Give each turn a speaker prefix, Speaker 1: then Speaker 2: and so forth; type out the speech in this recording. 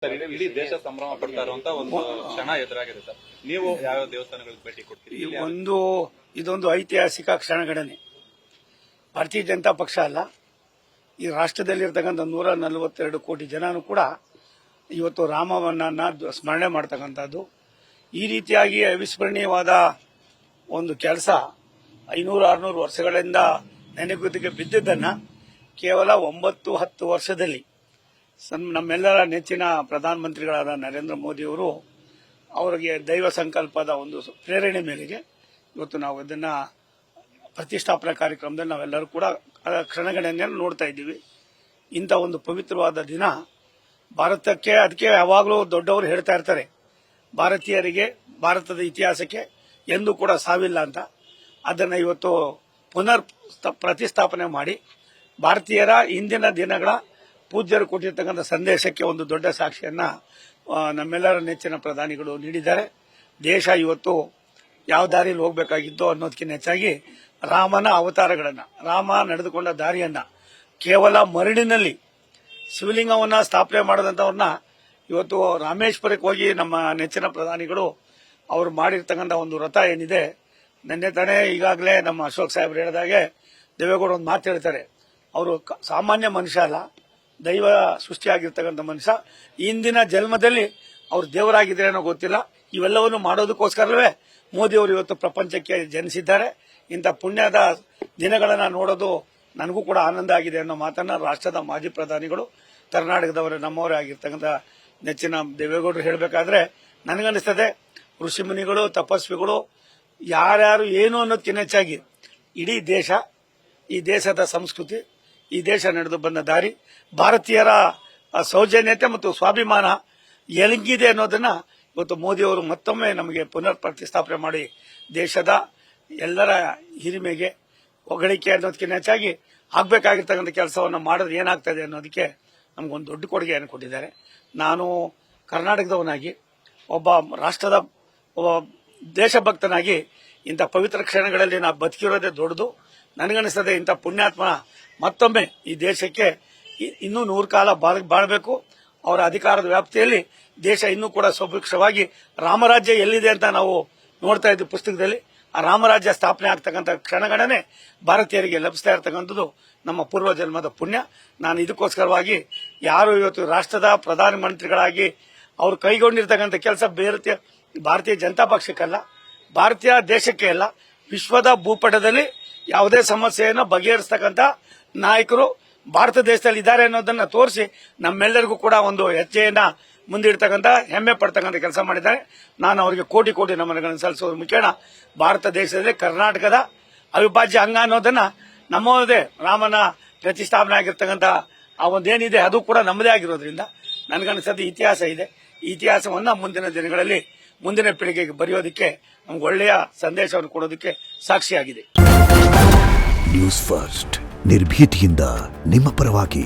Speaker 1: ಇಡೀ ದೇಶ ಸಂಭ್ರಮ ಪಡ್ತಾ ಇರುವಂತ ಒಂದು ಕ್ಷಣ ಎದುರಾಗಿದೆ ಸರ್. ನೀವು ಯಾವ ದೇವಸ್ಥಾನಗಳಿಗೆ ಭೇಟಿ ಕೊಡ್ತೀರಿ?
Speaker 2: ಇದೊಂದು ಐತಿಹಾಸಿಕ ಕ್ಷಣಗಣನೆ. ಭಾರತೀಯ ಜನತಾ ಪಕ್ಷ ಅಲ್ಲ, ಈ ರಾಷ್ಟ್ರದಲ್ಲಿರ್ತಕ್ಕಂಥ 142 ಕೋಟಿ ಜನನು ಕೂಡ ಇವತ್ತು ರಾಮವನ್ನ ಸ್ಮರಣೆ ಮಾಡತಕ್ಕಂಥದ್ದು. ಈ ರೀತಿಯಾಗಿ ಅವಿಸ್ಮರಣೀಯವಾದ ಒಂದು ಕೆಲಸ 500-600 ವರ್ಷಗಳಿಂದ ನೆನೆಗುದಿಗೆ ಬಿದ್ದಿದ್ದನ್ನ ಕೇವಲ 9-10 ವರ್ಷದಲ್ಲಿ ನಮ್ಮೆಲ್ಲರ ನೆಚ್ಚಿನ ಪ್ರಧಾನಮಂತ್ರಿಗಳಾದ ನರೇಂದ್ರ ಮೋದಿಯವರು ಅವರಿಗೆ ದೈವ ಸಂಕಲ್ಪದ ಒಂದು ಪ್ರೇರಣೆ ಮೇರೆಗೆ ಇವತ್ತು ನಾವು ಇದನ್ನ ಪ್ರತಿಷ್ಠಾಪನಾ ಕಾರ್ಯಕ್ರಮದಲ್ಲಿ ನಾವೆಲ್ಲರೂ ಕೂಡ ಕ್ಷಣಗಣನೆಯನ್ನು ನೋಡ್ತಾ ಇದ್ದೀವಿ. ಇಂಥ ಒಂದು ಪವಿತ್ರವಾದ ದಿನ ಭಾರತಕ್ಕೆ, ಅದಕ್ಕೆ ಯಾವಾಗಲೂ ದೊಡ್ಡವರು ಹೇಳ್ತಾ ಇರ್ತಾರೆ, ಭಾರತೀಯರಿಗೆ ಭಾರತದ ಇತಿಹಾಸಕ್ಕೆ ಎಂದೂ ಕೂಡ ಸಾವಿಲ್ಲ ಅಂತ. ಅದನ್ನು ಇವತ್ತು ಪುನರ್ ಪ್ರತಿಷ್ಠಾಪನೆ ಮಾಡಿ ಭಾರತೀಯರ ಇಂದಿನ ದಿನಗಳ ಪೂಜ್ಯರು ಕೊಟ್ಟಿರ್ತಕ್ಕಂಥ ಸಂದೇಶಕ್ಕೆ ಒಂದು ದೊಡ್ಡ ಸಾಕ್ಷಿಯನ್ನ ನಮ್ಮೆಲ್ಲರ ನೆಚ್ಚಿನ ಪ್ರಧಾನಿಗಳು ನೀಡಿದ್ದಾರೆ. ದೇಶ ಇವತ್ತು ಯಾವ ದಾರಿಯಲ್ಲಿ ಹೋಗಬೇಕಾಗಿದ್ದೋ ಅನ್ನೋದಕ್ಕಿಂತ ಹೆಚ್ಚಾಗಿ ರಾಮನ ಅವತಾರಗಳನ್ನ, ರಾಮ ನಡೆದುಕೊಂಡ ದಾರಿಯನ್ನ, ಕೇವಲ ಮರಳಿನಲ್ಲಿ ಶಿವಲಿಂಗವನ್ನ ಸ್ಥಾಪನೆ ಮಾಡದಂತವ್ರನ್ನ ಇವತ್ತು ರಾಮೇಶ್ವರಕ್ಕೆ ಹೋಗಿ ನಮ್ಮ ನೆಚ್ಚಿನ ಪ್ರಧಾನಿಗಳು ಅವರು ಮಾಡಿರ್ತಕ್ಕಂಥ ಒಂದು ವ್ರತ ಏನಿದೆ, ನಿನ್ನೆ ತಾನೇ ಈಗಾಗಲೇ ನಮ್ಮ ಅಶೋಕ್ ಸಾಹೇಬ್ರು ಹೇಳಿದಾಗೆ ದೇವೇಗೌಡ ಒಂದು ಮಾತು ಹೇಳ್ತಾರೆ, ಅವರು ಸಾಮಾನ್ಯ ಮನುಷ್ಯ ಅಲ್ಲ, ದೈವ ಸೃಷ್ಟಿಯಾಗಿರ್ತಕ್ಕಂಥ ಮನುಷ್ಯ. ಇಂದಿನ ಜನ್ಮದಲ್ಲಿ ಅವ್ರು ದೇವರಾಗಿದ್ರೆ ಅನ್ನೋ ಗೊತ್ತಿಲ್ಲ. ಇವೆಲ್ಲವನ್ನು ಮಾಡೋದಕ್ಕೋಸ್ಕರವೇ ಮೋದಿಯವರು ಇವತ್ತು ಪ್ರಪಂಚಕ್ಕೆ ಜನಿಸಿದ್ದಾರೆ. ಇಂಥ ಪುಣ್ಯದ ದಿನಗಳನ್ನ ನೋಡೋದು ನನಗೂ ಕೂಡ ಆನಂದ ಆಗಿದೆ ಅನ್ನೋ ಮಾತನ್ನ ರಾಷ್ಟ್ರದ ಮಾಜಿ ಪ್ರಧಾನಿಗಳು, ಕರ್ನಾಟಕದವರು, ನಮ್ಮವರೇ ಆಗಿರ್ತಕ್ಕಂಥ ನೆಚ್ಚಿನ ದೇವೇಗೌಡರು ಹೇಳಬೇಕಾದ್ರೆ ನನಗನ್ನಿಸ್ತದೆ, ಋಷಿ ಮುನಿಗಳು, ತಪಸ್ವಿಗಳು ಯಾರ್ಯಾರು ಏನು ಅನ್ನೋದಕ್ಕಿಂತ ಹೆಚ್ಚಾಗಿ ಇಡೀ ದೇಶ, ಈ ದೇಶದ ಸಂಸ್ಕೃತಿ, ಈ ದೇಶ ನಡೆದು ಬಂದ ದಾರಿ, ಭಾರತೀಯರ ಸೌಜನ್ಯತೆ ಮತ್ತು ಸ್ವಾಭಿಮಾನ ಎಲಂಗಿದೆ ಅನ್ನೋದನ್ನ ಇವತ್ತು ಮೋದಿಯವರು ಮತ್ತೊಮ್ಮೆ ನಮಗೆ ಪುನರ್ ಪ್ರತಿಷ್ಠಾಪನೆ ಮಾಡಿ ದೇಶದ ಎಲ್ಲರ ಹಿರಿಮೆಗೆ ಹೊಗಳಿಕೆ ಅನ್ನೋದಕ್ಕಿಂತ ಹೆಚ್ಚಾಗಿ ಆಗಬೇಕಾಗಿರ್ತಕ್ಕಂಥ ಕೆಲಸವನ್ನು ಮಾಡಿದ್ರೆ ಏನಾಗ್ತದೆ ಅನ್ನೋದಕ್ಕೆ ನಮಗೊಂದು ದೊಡ್ಡ ಕೊಡುಗೆಯನ್ನು ಕೊಟ್ಟಿದ್ದಾರೆ. ನಾನು ಕರ್ನಾಟಕದವನಾಗಿ, ಒಬ್ಬ ರಾಷ್ಟ್ರದ ಒಬ್ಬ ದೇಶಭಕ್ತನಾಗಿ ಇಂಥ ಪವಿತ್ರ ಕ್ಷಣಗಳಲ್ಲಿ ನಾವು ಬದುಕಿರೋದೇ ದೊಡ್ಡದು. ನನಗನ್ನಿಸ್ತದೆ ಇಂಥ ಪುಣ್ಯಾತ್ಮ ಮತ್ತೊಮ್ಮೆ ಈ ದೇಶಕ್ಕೆ ಇನ್ನೂ 100 ಕಾಲ ಬಾಳಬೇಕು. ಅವರ ಅಧಿಕಾರದ ವ್ಯಾಪ್ತಿಯಲ್ಲಿ ದೇಶ ಇನ್ನೂ ಕೂಡ ಸುಭಿಕ್ಷವಾಗಿ ರಾಮರಾಜ್ಯ ಎಲ್ಲಿದೆ ಅಂತ ನಾವು ನೋಡ್ತಾ ಇದ್ವಿ ಪುಸ್ತಕದಲ್ಲಿ. ಆ ರಾಮರಾಜ್ಯ ಸ್ಥಾಪನೆ ಆಗ್ತಕ್ಕಂಥ ಕ್ಷಣಗಣನೆ ಭಾರತೀಯರಿಗೆ ಲಭಿಸ್ತಾ ಇರತಕ್ಕಂಥದ್ದು ನಮ್ಮ ಪೂರ್ವ ಜನ್ಮದ ಪುಣ್ಯ. ನಾನು ಇದಕ್ಕೋಸ್ಕರವಾಗಿ ಯಾರು ಇವತ್ತು ರಾಷ್ಟ್ರದ ಪ್ರಧಾನಮಂತ್ರಿಗಳಾಗಿ ಅವರು ಕೈಗೊಂಡಿರ್ತಕ್ಕಂಥ ಕೆಲಸ ಭಾರತೀಯ ಜನತಾ ಪಕ್ಷಕ್ಕಲ್ಲ, ಭಾರತೀಯ ದೇಶಕ್ಕೆ ಅಲ್ಲ, ವಿಶ್ವದ ಭೂಪಟದಲ್ಲಿ ಯಾವುದೇ ಸಮಸ್ಯೆಯನ್ನು ಬಗೆಹರಿಸತಕ್ಕಂಥ ನಾಯಕರು ಭಾರತ ದೇಶದಲ್ಲಿ ಇದ್ದಾರೆ ಅನ್ನೋದನ್ನ ತೋರಿಸಿ ನಮ್ಮೆಲ್ಲರಿಗೂ ಕೂಡ ಒಂದು ಹೆಜ್ಜೆಯನ್ನ ಮುಂದಿಡ್ತಕ್ಕಂಥ, ಹೆಮ್ಮೆ ಪಡ್ತಕ್ಕಂಥ ಕೆಲಸ ಮಾಡಿದ್ದಾರೆ. ನಾನು ಅವರಿಗೆ ಕೋಟಿ ಕೋಟಿ ನಮನಗಳನ್ನು ಸಲ್ಲಿಸೋದ್ರ ಮುಖೇನ ಭಾರತ ದೇಶದಲ್ಲಿ ಕರ್ನಾಟಕದ ಅವಿಭಾಜ್ಯ ಅಂಗ ಅನ್ನೋದನ್ನ ನಮ್ಮದೇ ರಾಮನ ಪ್ರತಿಷ್ಠಾಪನೆ ಆಗಿರ್ತಕ್ಕಂಥ ಆ ಒಂದೇನಿದೆ ಅದು ಕೂಡ ನಮ್ಮದೇ ಆಗಿರೋದ್ರಿಂದ ನನಗನ್ನಿಸೋದು ಇತಿಹಾಸ ಇದೆ. ಈ ಇತಿಹಾಸವನ್ನ ಮುಂದಿನ ದಿನಗಳಲ್ಲಿ ಮುಂದಿನ ಪೀಳಿಗೆಗೆ ಬರೆಯೋದಕ್ಕೆ ನಮ್ಗೆ ಒಳ್ಳೆಯ ಸಂದೇಶವನ್ನು ಕೊಡೋದಕ್ಕೆ ಸಾಕ್ಷಿಯಾಗಿದೆ.
Speaker 3: ನ್ಯೂಸ್ ಫಸ್ಟ್, ನಿರ್ಭೀತಿಯಿಂದ ನಿಮ್ಮ ಪರವಾಗಿ.